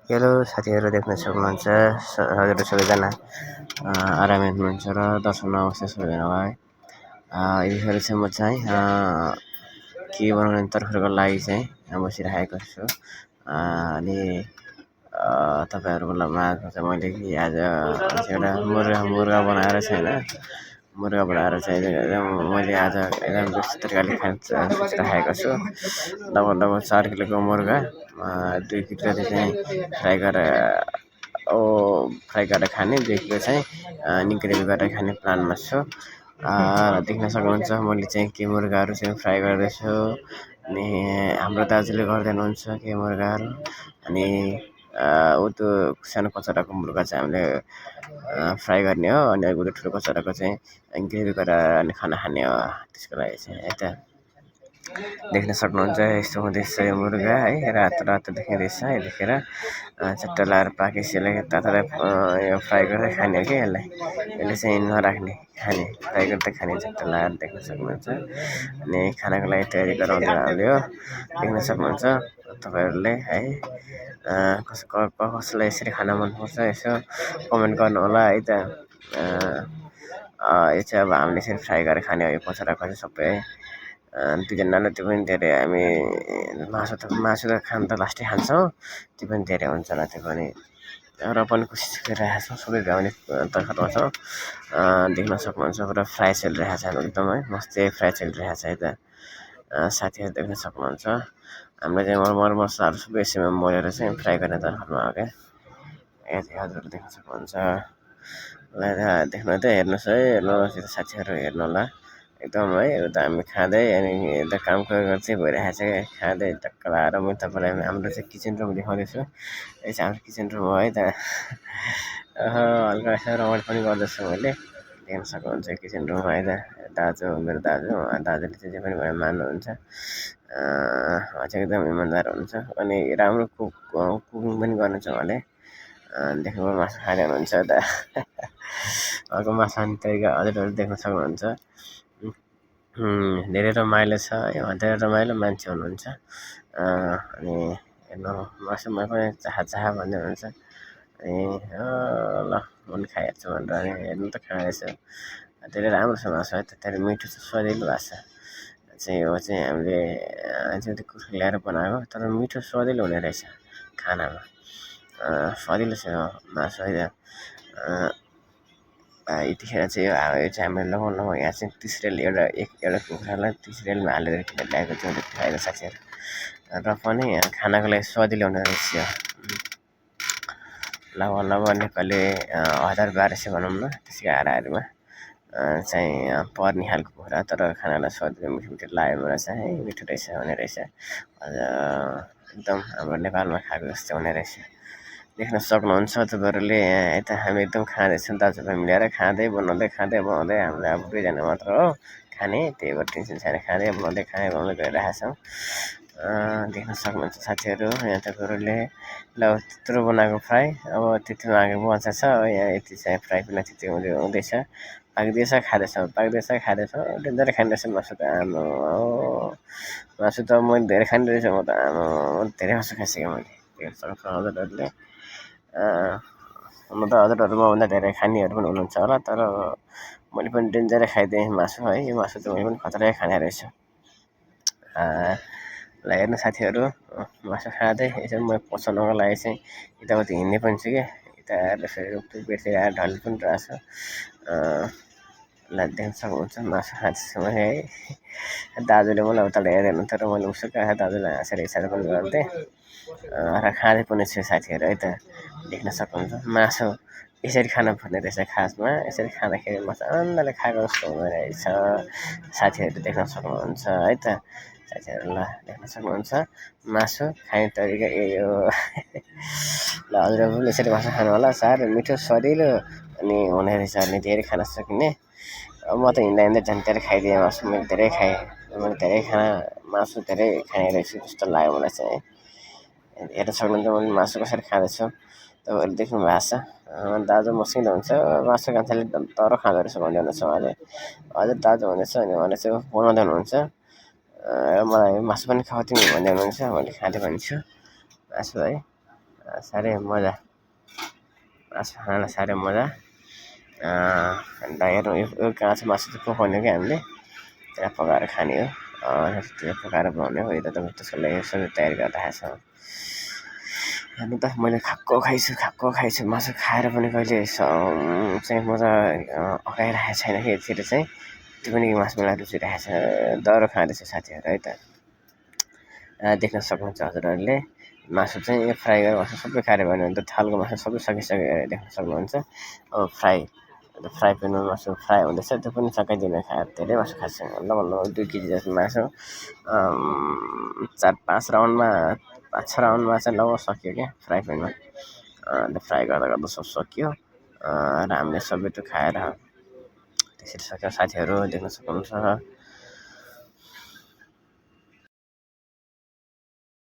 Hello साथीहरू देख्न सक्नुहुन्छ हजुरहरू सबैजना आरामै हुनुहुन्छ र दर्शनमा अवश्य सबैजनालाई यतिखेर चाहिँ म चाहिँ के बनाउने तर्खरको लागि चाहिँ बसिरहेको छु अनि तपाईँहरूको माझमा चाहिँ मैले आज एउटा मुर्गा बनाएर चाहिँ मैले आज एकदम व्यवस्थित तरिकाले खान सोचिरहेको छु। लगभग 4 किलोको मुर्गा 2 किलो जति चाहिँ फ्राई गरेर खाने, 2 किलो चाहिँ ग्रेभी गरेर खाने प्लानमा छु। देख्न सक्नुहुन्छ मैले चाहिँ के मुर्गाहरू चाहिँ फ्राई गर्दैछु अनि हाम्रो दाजुले गर्दै हुनुहुन्छ के मुर्गाहरू अनि त्यो सानो कचौडाको मुर्गा चाहिँ हामीले फ्राई गर्ने हो अनि उयो ठुलो कचौडाको चाहिँ ग्रेभी गरेर खाना खाने हो। त्यसको लागि चाहिँ यता देख्न सक्नुहुन्छ यस्तो हुँदैछ यो मुर्गा है, रातो देखिँदैछ यतिखेर चट्ट लाएर पाकेपछि यसलाई तातोलाई यो फ्राई गरेर खाने हो कि यसले चाहिँ नराख्ने खाने फ्राई गर्दै खाने चट्ट लाएर देख्न सक्नुहुन्छ। अनि खानाको लागि तयारी गराउँदै हामीले हो देख्न सक्नुहुन्छ तपाईँहरूले है। कसैलाई यसरी खाना मनपर्छ यसो कमेन्ट गर्नु होला है त। यो चाहिँ अब हामीले यसरी फ्राई गरेर खाने हो यो कचौडाको चाहिँ सबै है। दुईजनाले त्यो पनि धेरै हामी मासु त खान त लास्टै खान्छौँ, त्यो पनि धेरै हुन्छ होला त्यो पनि र पनि कोसिस गरिरहेको छौँ सबै भ्याउने तर्खरमा छौँ। देख्न सक्नुहुन्छ पुरा फ्राई चलिरहेको छ एकदम है, मस्तै फ्राई चलिरहेको छ है त साथीहरू देख्न सक्नुहुन्छ। हामीले चाहिँ मरमसलाहरू सबै यसैमा मोलेर चाहिँ फ्राई गर्ने तर्खरमा हो क्या। हजुरहरू देख्न सक्नुहुन्छ देख्नु त हेर्नुहोस् है, हेर्नुहोस् साथीहरू हेर्नु होला एकदम है। उता हामी खाँदै अनि यता काम चाहिँ भइरहेको छ क्या, खाँदै टक्क लाएर म तपाईँलाई हाम्रो चाहिँ किचन रुम देखाउँदैछु। यो चाहिँ हाम्रो किचन रुम हो है त। हल्का यसो रमाइलो पनि गर्दैछु मैले, देख्न सक्नुहुन्छ किचन रुम है त। मेरो दाजुले चाहिँ जे पनि भने मान्नुहुन्छ, चाहिँ एकदम इमान्दार हुनुहुन्छ अनि राम्रो कुकिङ पनि गर्नुहुन्छ उहाँले। देख्नु मासु खाँदै हुनुहुन्छ त अर्को मासु खाने तरिका हजुरहरू देख्न सक्नुहुन्छ। धेरै रमाइलो छ, धेरै रमाइलो मान्छे हुनुहुन्छ। अनि हेर्नु मासुमा पनि चाह भन्दै हुनुहुन्छ अनि ल म पनि खाइहाल्छु भनेर अनि हेर्नु त खाँदैछ। धेरै राम्रो छ मासु है त, धेरै मिठो छ, स्वादिलो भएको छ चाहिँ यो चाहिँ हामीले त्यो कुखुरा ल्याएर बनाएको तर मिठो स्वादिलो हुने रहेछ खानामा, स्वादिलो छ मासु है त। यतिखेर चाहिँ यो चाहिँ हामीले लगभग यहाँ चाहिँ 30 रेल एउटा कुखुरालाई 30 रेलमा हालेर ल्याएको थियो खाएको साथीहरू र पनि खानाको लागि स्वादिलो हुने रहेछ। लगभग नेपाली 1000-1200 भनौँ न त्यसकै हाराहारीमा चाहिँ पर्ने खालको कुखुरा, तर खानालाई स्वादिलो मिठो लाग्यो मलाई चाहिँ है, मिठो रहेछ हुने रहेछ एकदम हाम्रो नेपालमा खाएको जस्तो हुने रहेछ। देख्न सक्नुहुन्छ तपाईँहरूले यता हामी एकदम खाँदैछौँ दाजुभाइ मिलेर खाँदै बनाउँदै हामीले अब 2जना मात्र हो खाने, त्यही भएर टेन्सन छैन, खाँदै बनाउँदै गरिरहेका छौँ। देख्न सक्नुहुन्छ साथीहरू यहाँ तपाईँहरूले ल त्यत्रो बनाएको फ्राई अब त्यतिमा आगे बन्छ छ यहाँ यति चाहिँ फ्राई पनि त्यति हुँदैछ, खाँदैछौँ डेन्जर खाने रहेछ मासु त। मासु त मैले धेरै खाने रहेछ म त धेरै मासु खाइसकेँ मैले। देख्न सक्नुहुन्छ हजुरहरूले हुन त हजुरहरू मभन्दा धेरै खानेहरू पनि हुनुहुन्छ होला, तर मैले पनि डेन्जरै खाइदिएँ मासु है। यो मासु त मैले पनि खतरै खाने रहेछु। ल हेर्नु साथीहरू मासु खाँदै यसो म पचाउनको लागि चाहिँ यताउति हिँड्ने पनि छु क्या, यता बेडतिर आएर ढल्ने पनि रहेको छु। ल देख्न सक्नुहुन्छ मासु खाँदैछु मैले है। दाजुले मलाई उताबाट हेर्दै हुनुहुन्थ्यो र मैले मुसुक्क दाजुलाई हाँसेर इसारा पनि गर्थेँ र खाँदै पनि छु साथीहरू है त। देख्न सक्नुहुन्छ मासु यसरी खानु पर्ने रहेछ खासमा, यसरी खाँदाखेरि मजाले खाएको जस्तो हुँदो रहेछ साथीहरू देख्न सक्नुहुन्छ है त। साथीहरू ल देख्न सक्नुहुन्छ मासु खाने तरिका यही हो। ल हजुरहरू पनि यसरी मासु खानु होला, साह्रै मिठो स्वादिलो अनि हुने रहेछ अनि धेरै खान सकिने। म त हिँड्दा झन् धेरै खाइदिएँ मासु, मैले धेरै खाएँ, मासु धेरै खाने रहेछु जस्तो लाग्यो मलाई चाहिँ। हेर्न सक्नुहुन्छ मैले मासु कसरी खाँदैछु तपाईँहरूले देख्नु भएको छ। दाजु मसिनो हुन्छ मासु कान्छाले तर खाँदो रहेछ भन्दै हुनुहुन्छ उहाँले, हजुर दाजु हुँदैछ अनि उहाँले चाहिँ बनाउँदै हुनुहुन्छ र मलाई मासु पनि खाऊ तिमी भन्दै हुनुहुन्छ, मैले खाँदै पनि छु मासु है। साह्रै मजा मासु खानलाई साह्रै मजा अन्त हेरौँ यो काँचो मासु चाहिँ पकाउने क्या हामीले त्यसलाई पकाएर खाने हो त्यसलाई पकाएर बनाउने हो यता त त्यसको लागि सबै तयारी गरिराखेको छ हेर्नु त मैले खाएको खाइछु मासु खाएर पनि कहिले चाहिँ मजा अगाइरहेको छैन कि यतिखेर चाहिँ त्यो पनि मासु मलाई रुचिरहेको छ दह्रो खाँदैछु साथीहरू है त देख्न सक्नुहुन्छ हजुरहरूले मासु चाहिँ फ्राई गरेर मासु सबै खाएर भन्यो भने त थालको मासु सबै सकिसक्यो देख्न सक्नुहुन्छ अब फ्राई प्यानमा मासु फ्राई हुँदैछ त्यो पनि सकाइदिन खाएर धेरै मासु खाएको छु बल्ल 2 केजी जस्तो मासु 4-5 राउन्डमा 5-6 राउन्डमा चाहिँ लगभग सकियो क्या फ्राई प्यानमा अन्त फ्राई गर्दा गर्दा सब सकियो र हामीले सबै त्यो खाएर त्यसरी सक्यो साथीहरू देख्न सक्नुहुन्छ